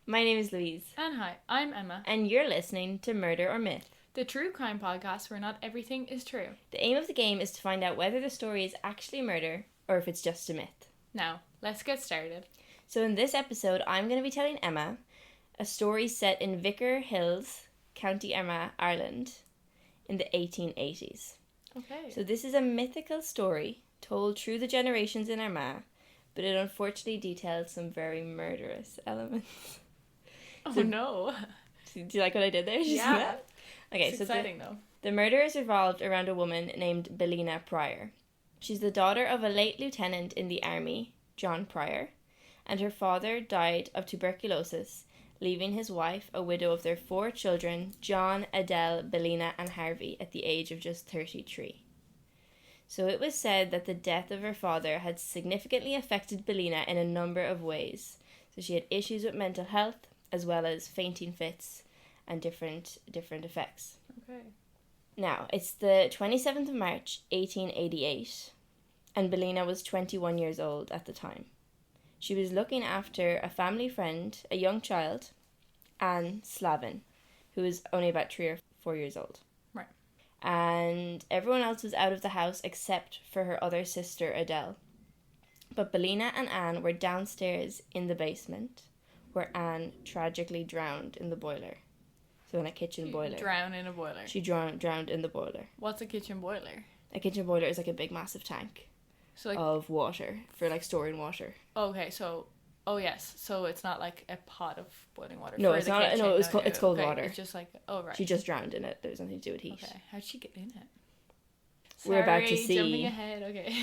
My name is Louise. And hi, I'm Emma. And you're listening to Murder or Myth, the true crime podcast where not everything is true. The aim of the game is to find out whether the story is actually murder or if it's just a myth. Now, let's get started. So in this episode, I'm going to be telling Emma a story set in Vicar Hills, County Armagh, Ireland, in the 1880s. Okay. So this is a mythical story told through the generations in Armagh, but it unfortunately details some very murderous elements. Oh no. Do you like what I did there? Yeah. Okay, it's exciting though. The murders revolved around a woman named Belina Pryor. She's the daughter of a late lieutenant in the army, John Pryor, and her father died of tuberculosis, leaving his wife a widow of their 4 children, John, Adele, Belina, and Harvey, at the age of just 33. So it was said that the death of her father had significantly affected Belina in a number of ways. So she had issues with mental health, as well as fainting fits and different effects. Okay. Now, it's the 27th of March, 1888, and Belina was 21 years old at the time. She was looking after a family friend, a young child, Anne Slavin, who was only about 3 or 4 years old. Right. And everyone else was out of the house except for her other sister, Adele. But Belina and Anne were downstairs in the basement, where Anne tragically drowned in the boiler. So in a kitchen boiler. Drown in a boiler. She drowned in the boiler. What's a kitchen boiler? A kitchen boiler is like a big massive tank of water for like storing water. Okay, so yes, so it's not like a pot of boiling water. No, it's not. Kitchen. No, it's cold water. It's just like right. She just drowned in it. There's nothing to do with heat. Okay, how'd she get in it? We're about to see. Jumping ahead. Okay.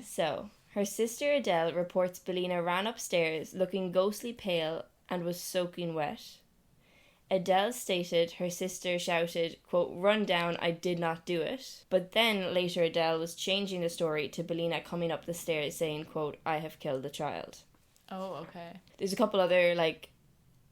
So her sister Adele reports Belina ran upstairs looking ghostly pale and was soaking wet. Adele stated her sister shouted, quote, "Run down, I did not do it." But then later Adele was changing the story to Belina coming up the stairs saying, quote, "I have killed the child." Oh, okay. There's a couple other like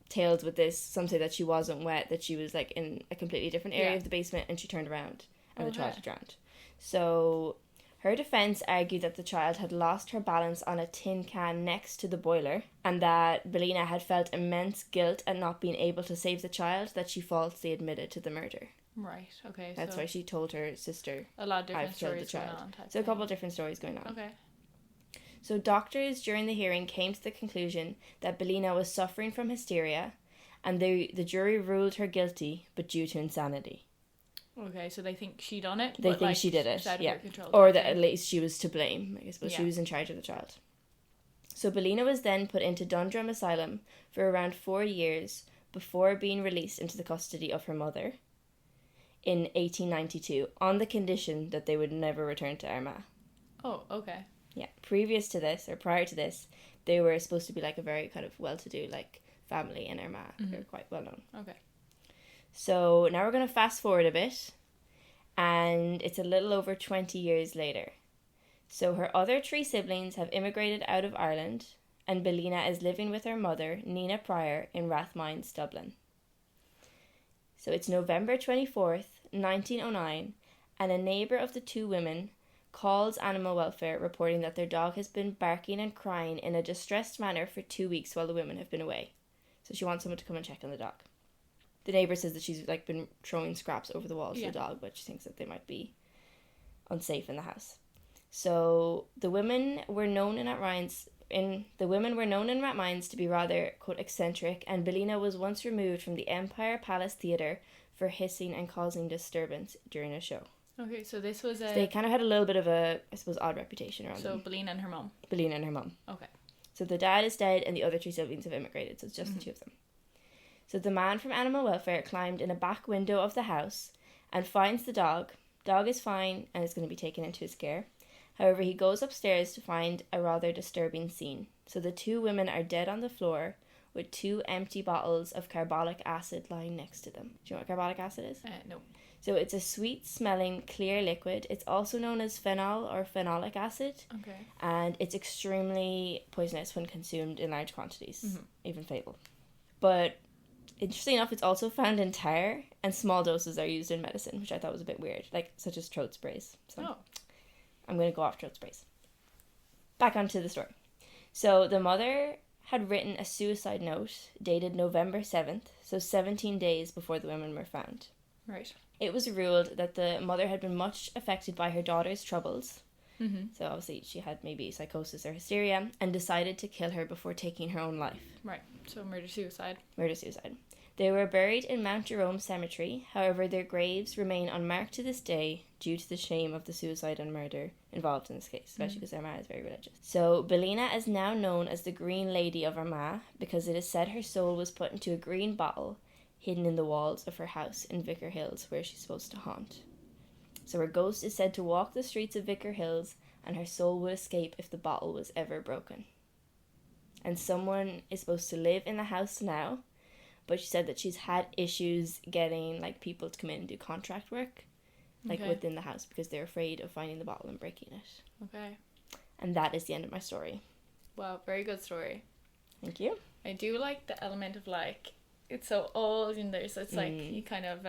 tales with this. Some say that she wasn't wet, that she was like in a completely different area of the basement and she turned around and the child had drowned. So her defence argued that the child had lost her balance on a tin can next to the boiler and that Belina had felt immense guilt at not being able to save the child, that she falsely admitted to the murder. Right, okay. That's why she told her sister, a lot of different "I've killed the stories child." going on. So a couple of different stories going on. Okay. So doctors during the hearing came to the conclusion that Belina was suffering from hysteria and the jury ruled her guilty, but due to insanity. Okay, so they think she done it? They think she did it, yeah. Control, or that at least she was to blame, I guess, but she Yeah. was in charge of the child. So Belina was then put into Dundrum Asylum for around 4 years before being released into the custody of her mother in 1892 on the condition that they would never return to Armagh. Oh, okay. Yeah, prior to this, they were supposed to be like a very kind of well-to-do like family in Armagh. Mm-hmm. They're quite well known. Okay. So now we're going to fast forward a bit, and it's a little over 20 years later. So her other 3 siblings have immigrated out of Ireland, and Belina is living with her mother, Nina Pryor, in Rathmines, Dublin. So it's November 24th, 1909, and a neighbour of the 2 women calls animal welfare reporting that their dog has been barking and crying in a distressed manner for 2 weeks while the women have been away. So she wants someone to come and check on the dog. The neighbour says that she's like been throwing scraps over the walls of the dog, but she thinks that they might be unsafe in the house. So the women were known in Rathmines to be rather, quote, eccentric, and Belina was once removed from the Empire Palace Theatre for hissing and causing disturbance during a show. Okay, so this was So they kind of had a little bit of a, I suppose, odd reputation around them. So Belina and her mum. Belina and her mum. Okay. So the dad is dead and the other 3 siblings have immigrated, so it's just the 2 of them. So the man from Animal Welfare climbed in a back window of the house and finds the dog. Dog is fine and is going to be taken into his care. However, he goes upstairs to find a rather disturbing scene. So the 2 women are dead on the floor with 2 empty bottles of carbolic acid lying next to them. Do you know what carbolic acid is? No. So it's a sweet-smelling, clear liquid. It's also known as phenol or phenolic acid. Okay. And it's extremely poisonous when consumed in large quantities, even fatal. But interestingly enough, it's also found in tar, and small doses are used in medicine, which I thought was a bit weird, like such as throat sprays. So I'm going to go off throat sprays. Back onto the story. So the mother had written a suicide note dated November 7th, so 17 days before the women were found. Right. It was ruled that the mother had been much affected by her daughter's troubles. So obviously she had maybe psychosis or hysteria and decided to kill her before taking her own life. Right. So murder-suicide. Murder-suicide. They were buried in Mount Jerome Cemetery. However, their graves remain unmarked to this day due to the shame of the suicide and murder involved in this case, especially because Armagh is very religious. So Ballina is now known as the Green Lady of Armagh because it is said her soul was put into a green bottle hidden in the walls of her house in Vicar Hills, where she's supposed to haunt. So her ghost is said to walk the streets of Vicar Hills, and her soul would escape if the bottle was ever broken. And someone is supposed to live in the house now, but she said that she's had issues getting like people to come in and do contract work, like within the house, because they're afraid of finding the bottle and breaking it. Okay. And that is the end of my story. Wow, very good story. Thank you. I do like the element of like, it's so old and there's, it's like you kind of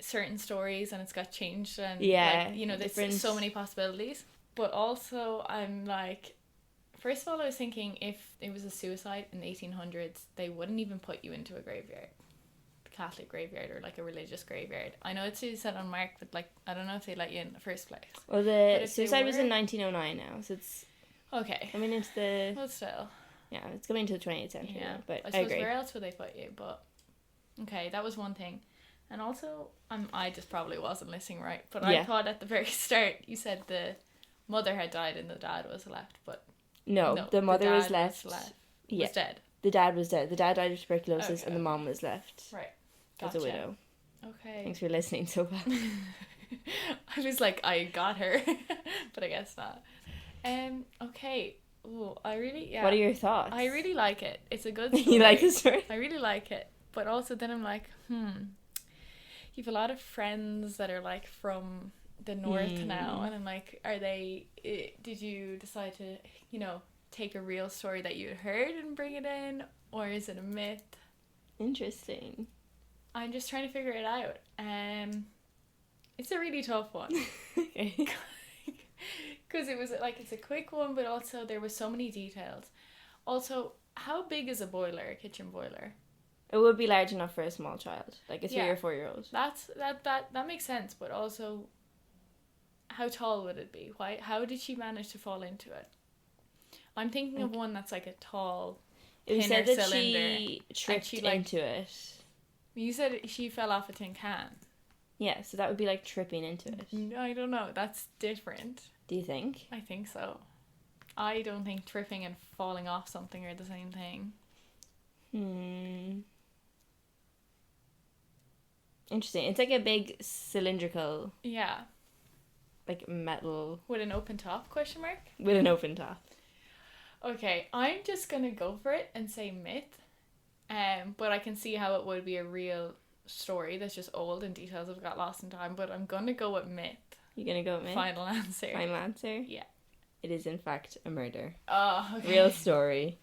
certain stories and it's got changed and like, you know, there's so many possibilities. But also I'm like, first of all, I was thinking if it was a suicide in the 1800s, they wouldn't even put you into a graveyard, the Catholic graveyard or like a religious graveyard. I know it's said unmarked, but like I don't know if they let you in the first place. Well, the suicide was in 1909 now, so it's okay. coming into the. Well, still. Yeah, it's coming to the 20th century. Yeah, now, but I suppose agree. where else would they put you? But okay, that was one thing. And also, I just probably wasn't listening right, but I thought at the very start you said the mother had died and the dad was left, but no, the mother was left. Was dead. The dad was dead. The dad died of tuberculosis, and the mom was left. Right. As a widow. Okay. Thanks for listening so well. I was like, I got her, but I guess not. Okay. Ooh, I really, What are your thoughts? I really like it. It's a good story. You like the story? I really like it. But also then I'm like, you've a lot of friends that are like from the north now, and I'm like, did you decide to, you know, take a real story that you had heard and bring it in, or is it a myth? Interesting. I'm just trying to figure it out. It's a really tough one. Okay. Because it was like, it's a quick one, but also there were so many details. Also, how big is a boiler, a kitchen boiler? It would be large enough for a small child, like a 3 or 4 year old. That makes sense, but also, how tall would it be? How did she manage to fall into it? I'm thinking of one that's like a tall It said that cylinder, she tripped into it. You said she fell off a tin can. Yeah, so that would be like tripping into it. I don't know. That's different. Do you think? I think so. I don't think tripping and falling off something are the same thing. Interesting. It's like a big cylindrical. Yeah. Like metal. With an open top, question mark? With an open top. Okay, I'm just gonna go for it and say myth. But I can see how it would be a real story that's just old and details have got lost in time, but I'm gonna go with myth. You're gonna go with myth? Final answer. Final answer? Yeah. It is in fact a murder. Oh, okay. Real story.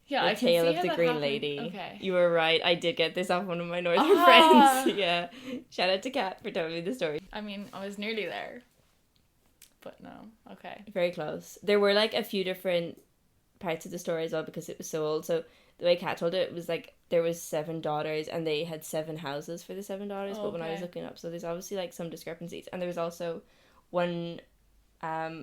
Yeah, the I can tale see of how the that Green happened. Lady. Okay. You were right. I did get this off one of my northern friends. Yeah. Shout out to Kat for telling me the story. I mean, I was nearly there. But no. Okay. Very close. There were like a few different parts of the story as well because it was so old. So the way Kat told it was like there was 7 daughters and they had 7 houses for the 7 daughters. But when I was looking up, so there's obviously like some discrepancies. And there was also one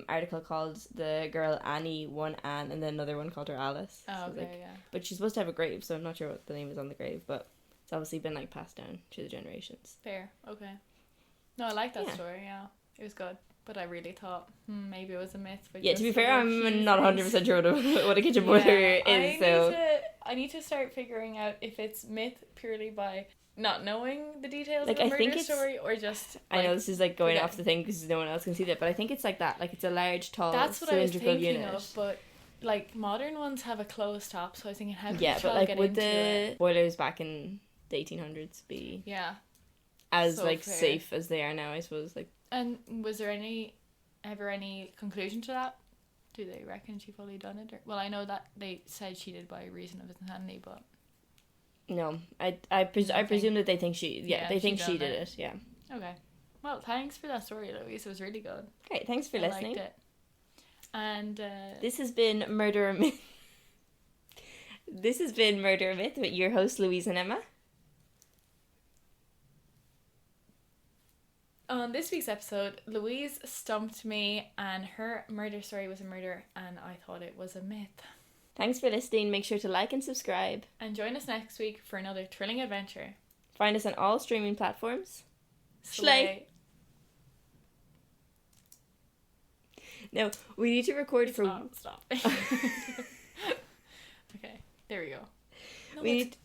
article called The Girl Annie, one Anne, and then another one called her Alice. Oh, so okay, like, yeah. But she's supposed to have a grave, so I'm not sure what the name is on the grave, but it's obviously been like passed down through the generations. Fair, okay. No, I like that story, yeah. It was good. But I really thought, maybe it was a myth. But yeah, to be fair, I'm not 100% sure what a kitchen boiler is, so... I need to start figuring out if it's myth purely by not knowing the details like, of the I think murder it's, story, or just... I know this is like going off the thing because no one else can see that, but I think it's like that. Like, it's a large, tall, cylindrical unit. That's what I was thinking of, but... Like, modern ones have a closed top, so I was thinking, how could a but child like, get would into the it? boilers back in the 1800s be as, so like, fair. safe as they are now, I suppose? Like, and was there ever any conclusion to that? Do they reckon she fully done it? Or, well, I know that they said she did by reason of insanity, but... No, I presume that they think they think she did it, yeah. Okay. Well, thanks for that story, Louise. It was really good. Great, thanks for listening. I liked it. And this has been Murder or Myth. This has been Murder or Myth with your hosts Louise and Emma. On this week's episode, Louise stumped me and her murder story was a murder and I thought it was a myth. Thanks for listening. Make sure to like and subscribe. And join us next week for another thrilling adventure. Find us on all streaming platforms. Slay! No, we need to record Stop. Okay, there we go. No, we need